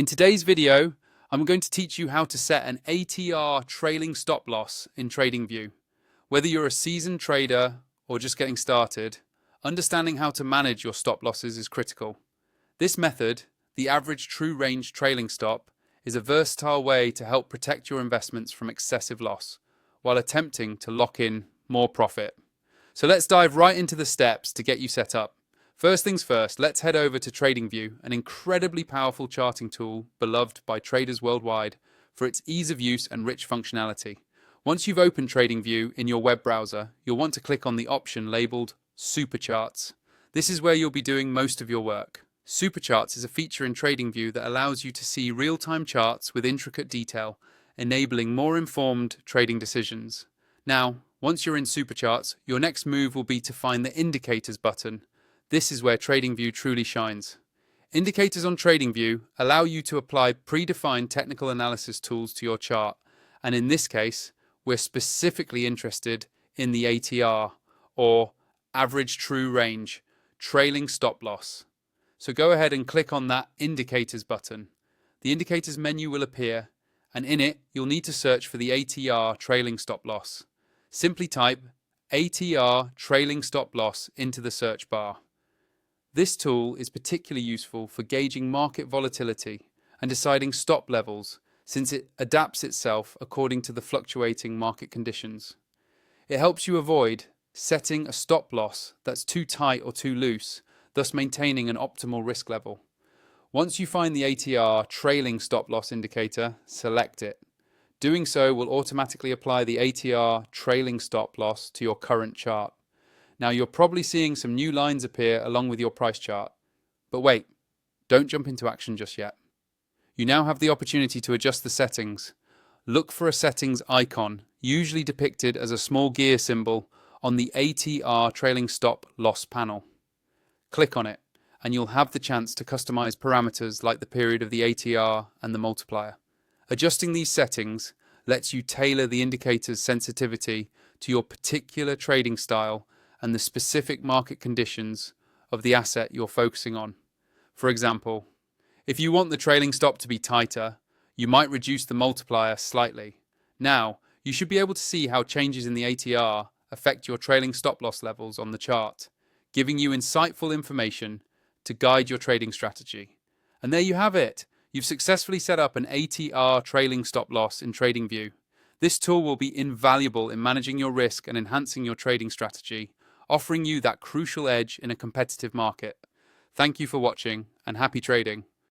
In today's video, I'm going to teach you how to set an ATR trailing stop loss in TradingView. Whether you're a seasoned trader or just getting started, understanding how to manage your stop losses is critical. This method, the average true range trailing stop, is a versatile way to help protect your investments from excessive loss, while attempting to lock in more profit. So let's dive right into the steps to get you set up. First things first, let's head over to TradingView, an incredibly powerful charting tool beloved by traders worldwide for its ease of use and rich functionality. Once you've opened TradingView in your web browser, you'll want to click on the option labeled Super Charts. This is where you'll be doing most of your work. Super Charts is a feature in TradingView that allows you to see real-time charts with intricate detail, enabling more informed trading decisions. Now, once you're in Super Charts, your next move will be to find the Indicators button. This is where TradingView truly shines. Indicators on TradingView allow you to apply predefined technical analysis tools to your chart, and in this case, we're specifically interested in the ATR, or Average True Range, Trailing Stop Loss. So go ahead and click on that Indicators button. The Indicators menu will appear, and in it, you'll need to search for the ATR Trailing Stop Loss. Simply type ATR Trailing Stop Loss into the search bar. This tool is particularly useful for gauging market volatility and deciding stop levels, since it adapts itself according to the fluctuating market conditions. It helps you avoid setting a stop loss that's too tight or too loose, thus maintaining an optimal risk level. Once you find the ATR trailing stop loss indicator, select it. Doing so will automatically apply the ATR trailing stop loss to your current chart. Now you're probably seeing some new lines appear along with your price chart. But wait, don't jump into action just yet. You now have the opportunity to adjust the settings. Look for a settings icon, usually depicted as a small gear symbol, on the ATR trailing stop loss panel. Click on it, and you'll have the chance to customize parameters like the period of the ATR and the multiplier. Adjusting these settings lets you tailor the indicator's sensitivity to your particular trading style and the specific market conditions of the asset you're focusing on. For example, if you want the trailing stop to be tighter, you might reduce the multiplier slightly. Now, you should be able to see how changes in the ATR affect your trailing stop loss levels on the chart, giving you insightful information to guide your trading strategy. And there you have it. You've successfully set up an ATR trailing stop loss in TradingView. This tool will be invaluable in managing your risk and enhancing your trading strategy, offering you that crucial edge in a competitive market. Thank you for watching, and happy trading.